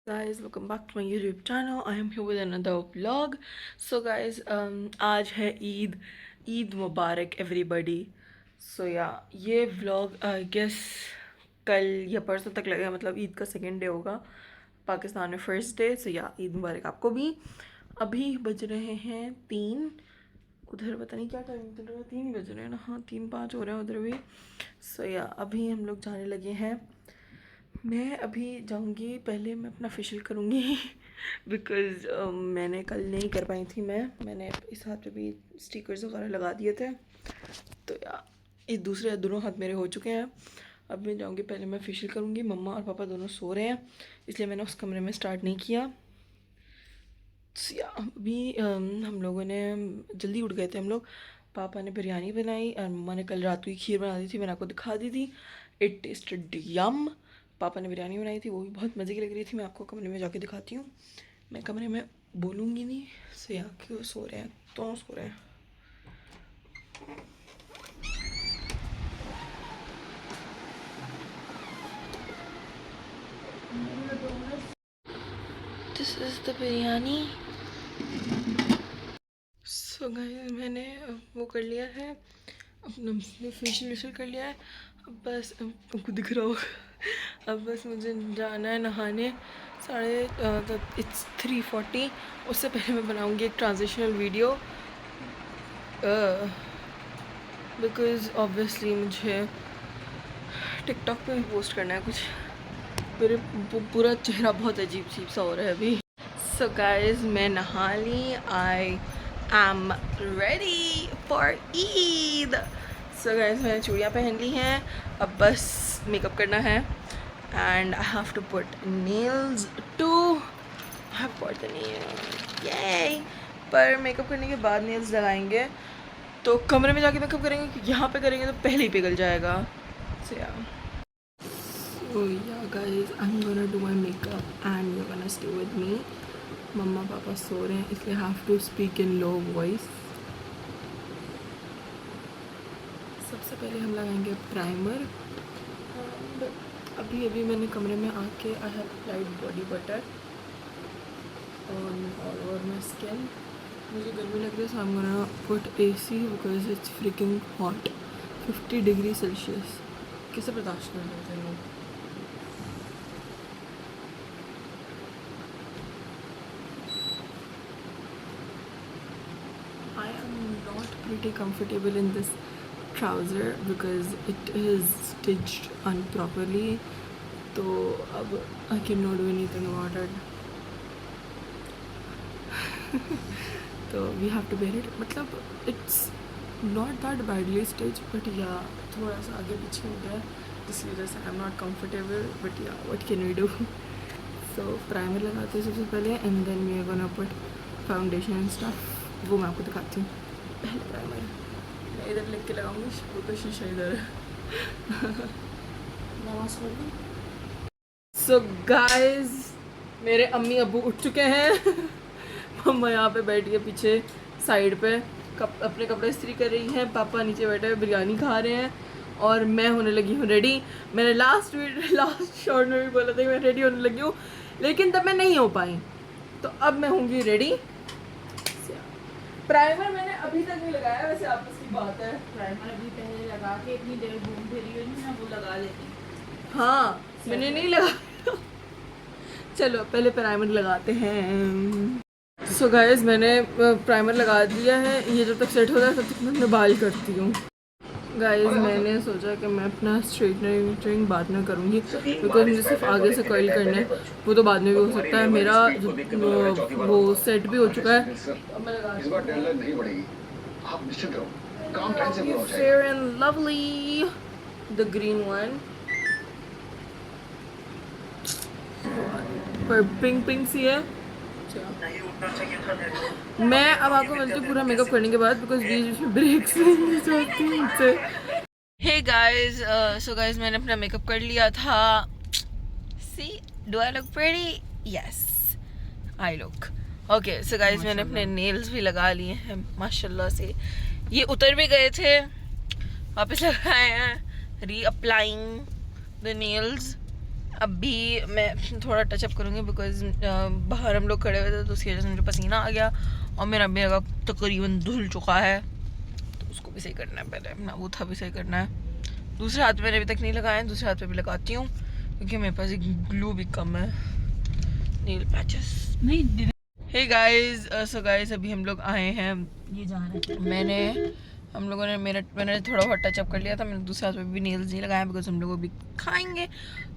Guys, welcome back to my YouTube channel. I am here with another vlog. So guys, आज है ईद मुबारक everybody. So yeah, ये vlog I guess कल या परसों तक लगेगा, मतलब ईद का सेकेंड डे होगा, पाकिस्तान में फर्स्ट डे. सो या ईद मुबारक आपको भी. अभी बज रहे हैं 3. उधर पता नहीं क्या टाइम चल रहा है, 3 बज रहे हैं ना. हाँ, 3-5 हो रहे हैं उधर भी. सो या अभी हम लोग जाने लगे हैं. मैं अभी जाऊंगी, पहले मैं अपना फेशियल करूंगी बिकॉज़ मैंने कल नहीं कर पाई थी. मैंने इस हाथ पे भी स्टिकर्स वगैरह लगा दिए थे, तो यार इस दूसरे दोनों हाथ मेरे हो चुके हैं. अब मैं जाऊंगी, पहले मैं फेशियल करूंगी. मम्मा और पापा दोनों सो रहे हैं, इसलिए मैंने उस कमरे में स्टार्ट नहीं किया. अभी हम लोगों ने जल्दी उठ गए थे हम लोग. पापा ने बिरयानी बनाई और मम्मा ने कल रात की खीर बना दी थी, मैंने आपको दिखा दी थी. इट टेस्टेड यम. पापा ने बिरयानी बनाई थी, वो भी बहुत मज़े की लग रही थी. मैं आपको कमरे में जाके दिखाती हूँ. मैं कमरे में बोलूँगी नहीं. सो यहाँ क्यों सो रहे हैं, दोनों सो रहे हैं. This is the biryani. So guys, मैंने वो कर लिया है, अपना फेशियल वेशियल कर लिया है. अब बस आपको दिख रहा होगा, अब बस मुझे जाना है नहाने. इट्स 3:40. उससे पहले मैं बनाऊंगी एक ट्रांजिशनल वीडियो, बिकॉज़ ऑब्वियसली मुझे टिकटॉक पे भी पोस्ट करना है कुछ. मेरे पूरा चेहरा बहुत अजीब अजीब सा हो रहा है अभी. सो गाइस, मैं नहा ली. I am ready for Eid. So guys, मैंने चूड़ियाँ पहन ली हैं, अब बस मेकअप करना है. And I have to put nails too. I have put the nails, yeah. पर मेकअप करने के बाद नेल्स लगाएंगे, तो कमरे में जाके मेकअप करेंगे, क्योंकि यहाँ पे करेंगे तो पहले ही पिघल जाएगा. So ya guys, I am gonna do my makeup and you gonna stay with me. Mamma papa सो रहे हैं, इसलिए have to speak in low voice. सबसे पहले हम लगाएंगे प्राइमर. अभी अभी मैंने कमरे में आके I have applied body butter on all over my skin. मुझे गर्मी लग रही है, so I am gonna put AC because it's freaking hot. 50 degree Celsius कैसे बर्दाश्त कर लेते हैं लोग. I am not pretty comfortable in this trouser because it is stitched improperly. तो अब I cannot do anything about it. तो we have to bear it. मतलब it's not that badly stitched, but yeah, थोड़ा सा आगे पीछे हो गया, जिसकी वजह से I am not comfortable. But yeah, what can we do? So primer लगाते हैं सबसे पहले, and then we are gonna put foundation and stuff. वो मैं आपको दिखाती हूँ. पहले प्राइमर मैं इधर लिख के लगाऊंगी, वो तो शीशा इधर है. सो गाइस, मेरे अम्मी अब्बू उठ चुके हैं. मम्मा यहाँ पे बैठ के पीछे साइड पे अपने कपड़े इस्त्री कर रही हैं. पापा नीचे बैठे हुए बिरयानी खा रहे हैं, और मैं होने लगी हूँ रेडी. मैंने लास्ट शॉर्ट में भी बोला था कि मैं रेडी होने लगी हूँ, लेकिन तब मैं नहीं हो पाई, तो अब मैं होंगी रेडी. प्राइमर मैंने अभी तक नहीं लगाया, वैसे आपस की बात है. प्राइमर अभी पहले लगा के इतनी देर घूम फिरी हुई ना, वो लगा लेती. हाँ, मैंने नहीं लगाया. चलो पहले प्राइमर लगाते हैं. सो गाइस, मैंने प्राइमर लगा दिया है. ये जब तक सेट हो जाए तब तक मैं बाल करती हूँ. गाइस, मैंने सोचा कि मैं अपना स्ट्रेटनिंग बाद में करूँगी, बिकॉज मुझे सिर्फ आगे से कर्ल करना है. वो तो बाद में भी हो सकता है. मेरा वो सेट भी हो चुका है. Fair and lovely, the green one, पर पिंक पिंक सी है. मैं अब आपको मिलती हूँ पूरा मेकअप करने के बाद, बिकॉज बीच में ब्रेक्स नहीं चाहती मुझसे. हे गाइस, सो गाइस, मैंने अपना मेकअप कर लिया था. See, do I look pretty? Yes, I look okay. So guys, मैंने अपने नेल्स भी लगा लिए हैं माशाल्लाह से. ये उतर भी गए थे, वापस लगाए हैं, री अप्लाइंग द नेल्स. अभी मैं थोड़ा टचअप करूँगी बिकॉज बाहर हम लोग खड़े हुए थे तो उसकी वजह से मुझे पसीना आ गया और मेरा मेकअप तकरीबन धुल चुका है, तो उसको भी सही करना है, पहले अपना वो था भी सही करना है। दूसरे हाथ में मैंने अभी तक नहीं लगाया है, दूसरे हाथ पे भी लगाती हूँ क्योंकि मेरे पास एक ग्लू भी कम है, नील पैचेस नहीं हे गाइस, सो गाइस अभी हम लोग आए हैं, ये जा रहा है। मैंने थोड़ा बहुत टचअप कर लिया था, मैंने दूसरे हाथ में भी नेल्स नहीं लगाया बिकॉज हम लोग अभी खाएंगे,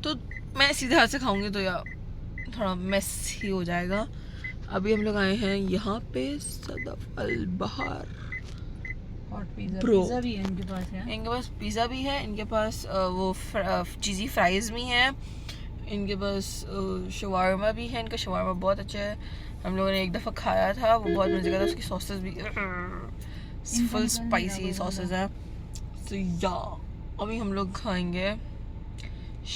तो मैं सीधे हाथ से खाऊंगी तो या थोड़ा मेस ही हो जाएगा। अभी हम लोग आए हैं यहाँ पे सदफ अल बहार, हॉट पिज़्ज़ा Bro. पिज़्ज़ा भी है इनके पास है। इनके पास पिज़्ज़ा भी है, इनके पास वो चीज़ी फ्राइज़ भी हैं, इनके पास शवारमा भी है, इनका शवारमा बहुत अच्छा है, हम लोगों ने एक दफ़ा खाया था, वो बहुत मज़े का था, उसकी सॉसेस भी फुल स्पाइसी सॉसेस है। तो या अभी हम लोग खाएंगे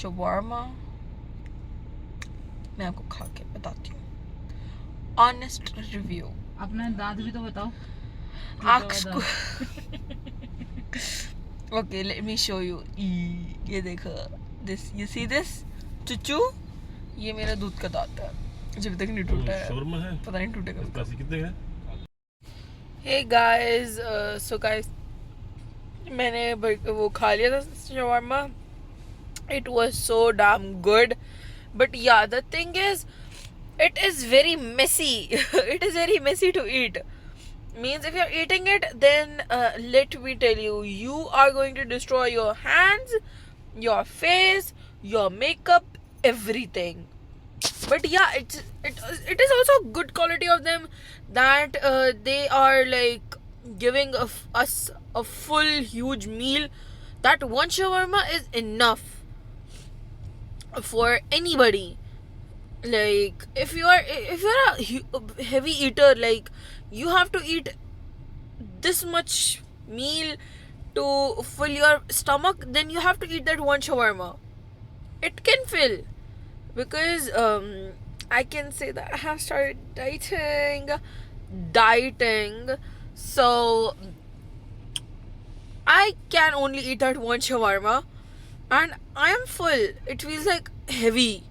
शवारमा, मैं आपको खा के बताती हूँ ऑनेस्ट रिव्यू। अपना दांत भी तो बताओ। आँख को okay let me show you, ये देखो दिस, यू सी दिस चुचू, ये मेरा दूध का दांत है, जब तक नहीं टूटा है, शोरमा है, पता नहीं टूटेगा। पैसे कितने हैं? हे गाइस, सो गाइस मैंने वो खा लिया था shawarma, it was so damn good, but ya the thing is it is very messy it is very messy to eat, means if you're eating it then let me tell you, you are going to destroy your hands, your face, your makeup, everything. But yeah, it is also good quality of them that they are like giving us a full huge meal, that one shawarma is enough for anybody. Like if you're a heavy eater, like you have to eat this much meal to fill your stomach, then you have to eat that one shawarma. It can fill, because I can say that I have started dieting, so I can only eat that one shawarma and I am full. It feels like heavy.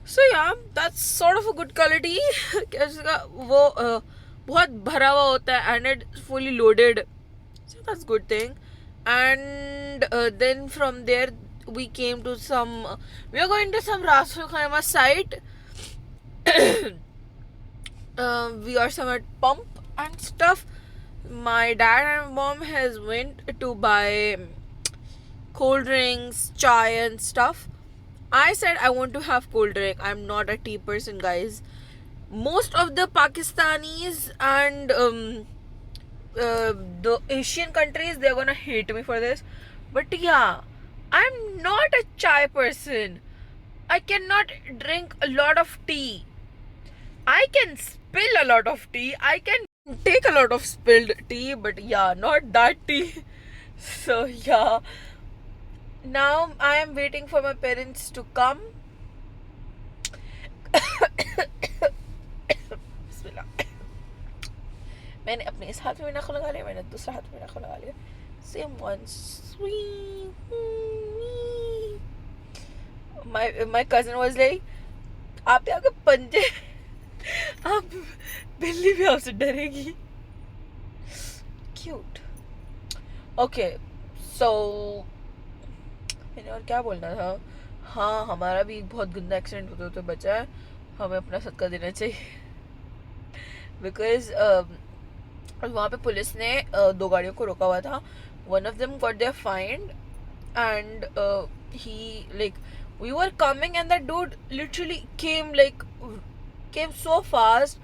So yeah, that's sort of a good quality. वो बहुत भरा हुआ होता है and it's fully loaded, so that's good thing. And then from there we came to some, we are going to some Ras Al Khaimah site. We are some at pump and stuff. My dad and mom has went to buy cold drinks, chai and stuff. I said I want to have cold drink. I'm not a tea person, guys. Most of the Pakistanis and the Asian countries, they're gonna hate me for this, but yeah, I'm not a chai person. I cannot drink a lot of tea. I can spill a lot of tea, I can take a lot of spilled tea, but yeah, not that tea. So yeah, now I am waiting for my parents to come. बिस्मिल्लाह। मैंने अपने इस हाथ में नाखून लगा लिया, मैंने दूसरा हाथ में नाखून लगा लिया, same one. my cousin was like, आप यहाँ के पंजे, आप बिल्ली भी आपसे डरेगी। क्यूट। ओके सो मैंने और क्या बोलना था, हाँ हमारा भी एक बहुत गंदा एक्सीडेंट होते होते बचा है, हमें अपना सदका देना चाहिए, बिकॉज वहाँ पे पुलिस ने दो गाड़ियों को रोका हुआ था, one of them got their find and he like we were coming and that dude literally came so fast,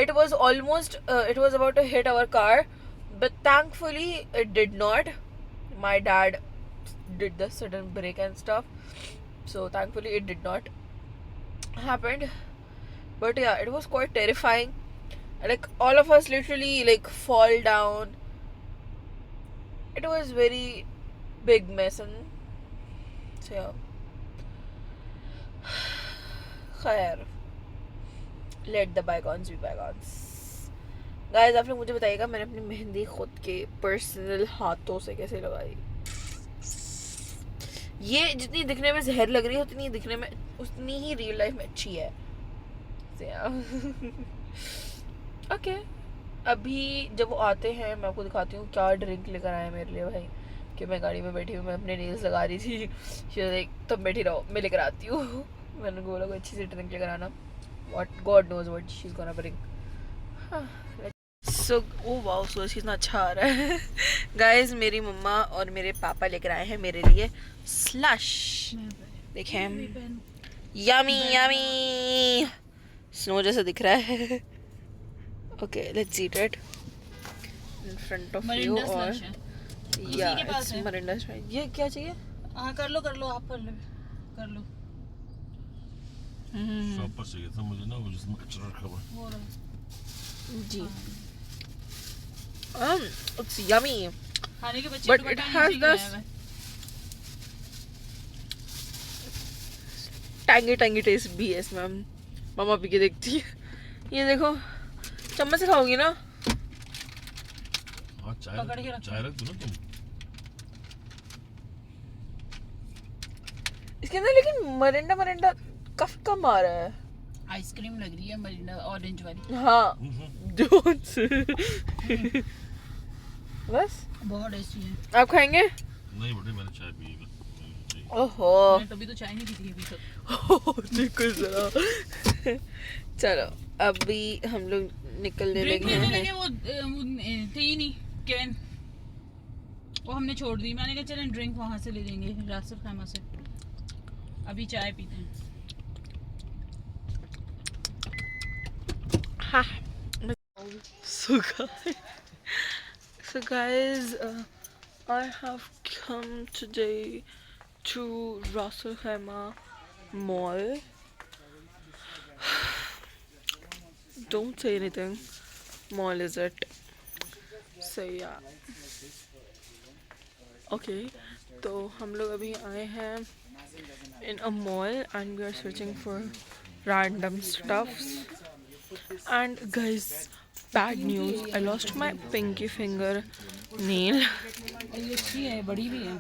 it was almost it was about to hit our car, but thankfully it did not. My dad did the sudden brake and stuff, so thankfully it did not happen. But yeah, it was quite terrifying, like all of us literally like fall down. It was very big mess, and so yeah. खैर, let the bygones be bygones. Guys आप लोग मुझे बताइएगा मैंने अपनी मेहंदी खुद के personal हाथों से कैसे लगाई। ये जितनी दिखने में जहर लग रही है उतनी दिखने में उतनी ही रियल लाइफ में अच्छी है। ओके अभी जब वो आते हैं मैं आपको दिखाती हूँ क्या ड्रिंक लेकर आए मेरे लिए भाई। कि मैं गाड़ी में बैठी हूँ, मैं अपने नेल्स लगा रही थी, लाइक तुम बैठी रहो मैं लेकर आती हूँ। मैंने उनको बोला कोई अच्छी सी ड्रिंक लेकर आना, what god knows what she is gonna bring. So oh wow सूरज कितना अच्छा आ रहा है। गाइस मेरी मम्मा और मेरे पापा लेकर आए हैं मेरे लिए स्लश, देखें यमी यमी स्नो जैसा दिख रहा है। Okay let's eat it in front of you. और या इट्स मरिंडा। ये क्या चाहिए? हाँ कर लो आप कर लो। शॉप पर चाहिए था मुझे ना, वो जिसमें कचरा रखा हुआ है। वो रहा। जी it's yummy खाने के बच्चे but तो it बता has नहीं this है। टैंगी टैंगी टेस्ट भी है इसमें। मम्मा पी के देखती है, ये देखो चम्मच से खाओगी ना? हाँ पकड़ के रखो। चाय रख दो ना तुम। इसके अंदर लेकिन मरिंडा मरिंडा काफी कम आ रहा है। आइसक्रीम लग रही है मरीना ऑरेंज वाली। हाँ जोन से बस बहुत टेस्टी है। आप खाएंगे? नहीं बेटे मैंने चाय पी है। ओहो मैंने तभी तो चाय नहीं पी थी अभी तक। देखो जरा। चलो अभी हम लोग निकलने ड्रिंक लगे लेने हैं। लगे वो थी ही नहीं कैन, वो हमने छोड़ दी। मैंने कहा चलें ड्रिंक वहाँ से ले लेंगे रासिफ खामा से, अभी चाय पीते हैं। हाँ so guys I have come today to Ras Al Khaimah Mall. Don't say anything. Mall is it? So yeah. Okay. तो हम लोग अभी आए हैं in a mall and we are searching for random stuffs. And guys, bad news. I lost my pinky finger nail. ये अच्छी है, बड़ी भी है।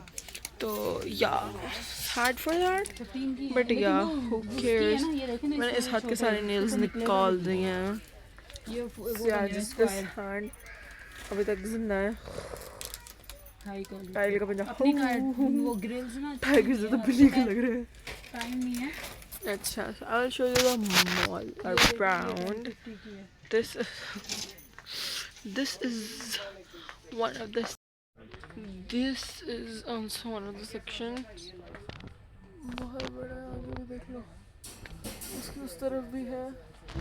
तो yeah, sad for that. 15 की है, But लेकिन yeah, वो who उसकी cares? है ना, ये देखें ना, मैंने इस इसमें हाथ के छोटे सारे nails तो निकलेगा निकाल नहीं। दिए हैं। ये वो So yeah, बने हैं just this square, hand अभी तक जिंदा है। high quality। टाइल का पंजा अपनी वो ग्रिल्स ना टाइगर से तो बिल्ली के लग रहे हैं। टाइम नहीं है। अच्छा, so I'll show you the mall around. This is one of the. This is also one of the sections. बहुत बड़ा है, आगे भी देख लो, उसकी उस तरफ भी है।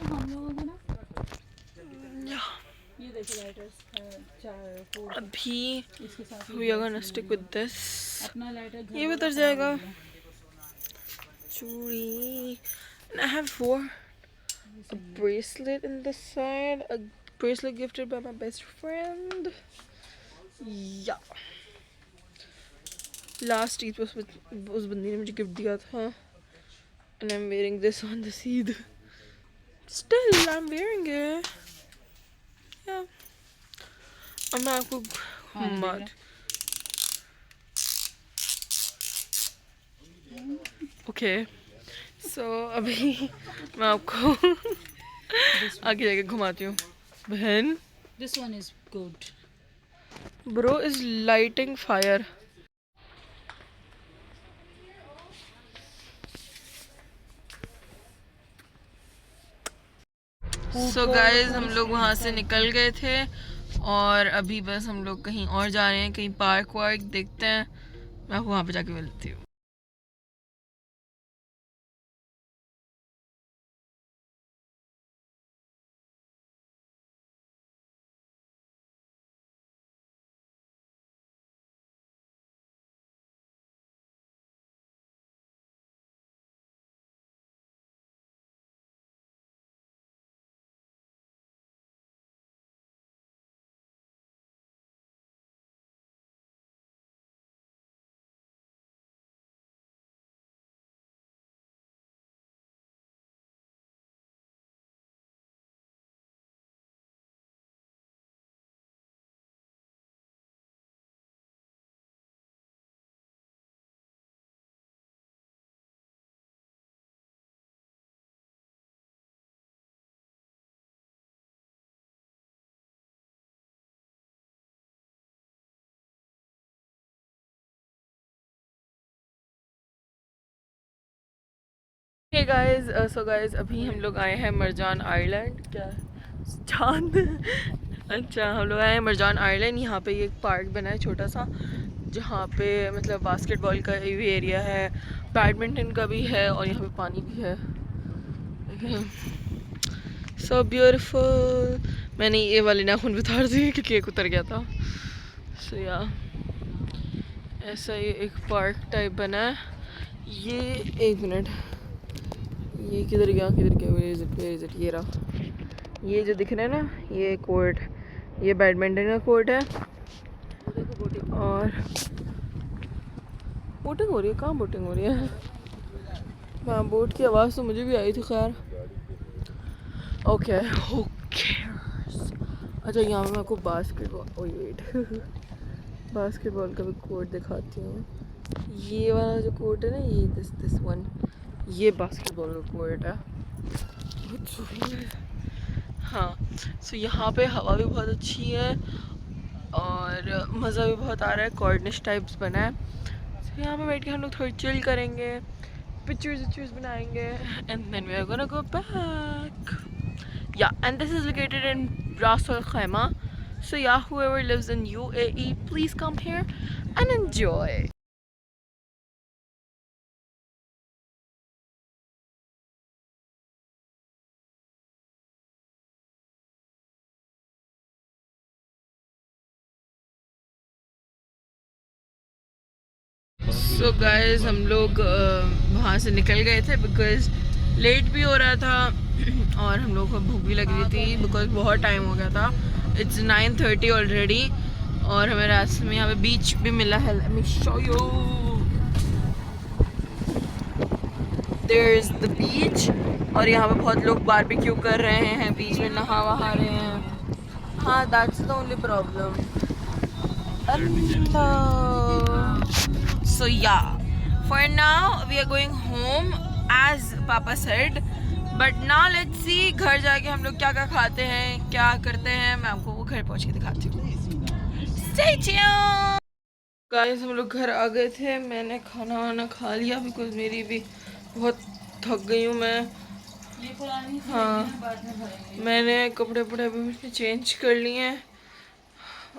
हम लोगों को ना ये देखो लाइटर्स चार अभी इसके साथ we are gonna stick with this. अपना लाइटर ये भी उतर जाएगा। चूड़ी, and I have a bracelet in this side, a bracelet gifted by my best friend. Yeah. Last Eid was with उस बंदी ने मुझे गिफ्ट दिया था, and I'm wearing this on this Eid. Still, I'm wearing it. Yeah. अब मैं आपको मत ओके सो अभी मैं आपको आगे जाके घुमाती हूँ। बहन this one is good. Bro is lighting fire. So guys हम लोग वहाँ से निकल गए थे और अभी बस हम लोग कहीं और जा रहे हैं, कहीं पार्क वार्क देखते हैं। मैं वहाँ पे जाके मिलती हूँ। हे गाइस, सो गाइस अभी हम लोग आए हैं मरजान आइलैंड। क्या चांद अच्छा, हम लोग आए हैं मरजान आइलैंड। यहाँ पे ये एक पार्क बना है छोटा सा, जहाँ पे मतलब बास्केटबॉल का भी एरिया है, बैडमिंटन का भी है और यहाँ पे पानी भी है। So beautiful. मैंने ये वाले नाखून भी उतार दिए क्योंकि एक उतर गया था। सो या ऐसा ये एक पार्क टाइप बना है। ये एक मिनट, ये किधर गया where is it? ये रहा। ये जो दिख रहा है ना, ये कोर्ट, ये बैडमिंटन का कोर्ट है। और बोटिंग हो रही है। कहाँ बोटिंग हो रही है? हाँ, बोट की आवाज़ तो मुझे भी आई थी। खैर ओके ओके। अच्छा, यहाँ मैं आपको बास्केटबॉल बास्केटबॉल का भी कोर्ट दिखाती हूँ। ये वाला जो कोर्ट है ना, ये दिस वन, ये बास्केटबॉल का कोर्ट है। हाँ, सो यहाँ पे हवा भी बहुत अच्छी है और मज़ा भी बहुत आ रहा है। कॉर्निश टाइप्स बना है। सो यहाँ पे बैठ के हम लोग थोड़ी चिल करेंगे, पिक्चर्स बनाएंगे, and then we are gonna go back. Yeah, and this is located in Ras Al Khaimah. So yeah, whoever lives in UAE, please come here and enjoy. So guys, हम लोग वहाँ से निकल गए थे because late भी हो रहा था और हम लोग को भूख भी लग रही थी बिकॉज बहुत टाइम हो गया था। It's 9:30 ऑलरेडी और हमें रास्ते में यहाँ पे बीच भी मिला है। Let me show you. There's the beach और यहाँ पे बहुत लोग बारबेक्यू कर रहे हैं, बीच में नहा वहा रहे हैं। हाँ, that's the only problem. So yeah, for now we are going home as Papa said. But now let's see घर जाके हम लोग क्या क्या खाते हैं, क्या करते हैं। मैं आपको वो घर पहुँच के दिखाती हूँ। Stay tuned. Guys, हम लोग घर आ गए थे। मैंने खाना वाना खा लिया बिकॉज मेरी भी बहुत थक गई हूँ मैं। हाँ, मैंने कपड़े भी चेंज कर लिए हैं।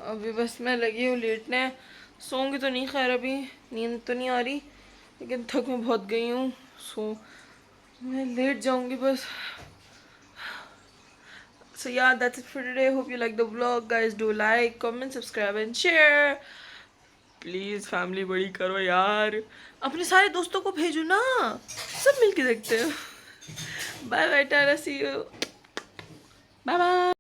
अभी बस मैं लगी हूँ लेटने। सोऊंगी तो नहीं, खैर अभी नींद तो नहीं आ रही, लेकिन थक मैं बहुत गई हूँ। सो मैं लेट जाऊंगी बस। So yeah, that's it for today. Hope you like the vlog. Guys, do like, comment, subscribe and share. Please family बड़ी करो यार, अपने सारे दोस्तों को भेजो ना, सब मिलके देखते हैं। Bye bye, tata, see you, bye bye.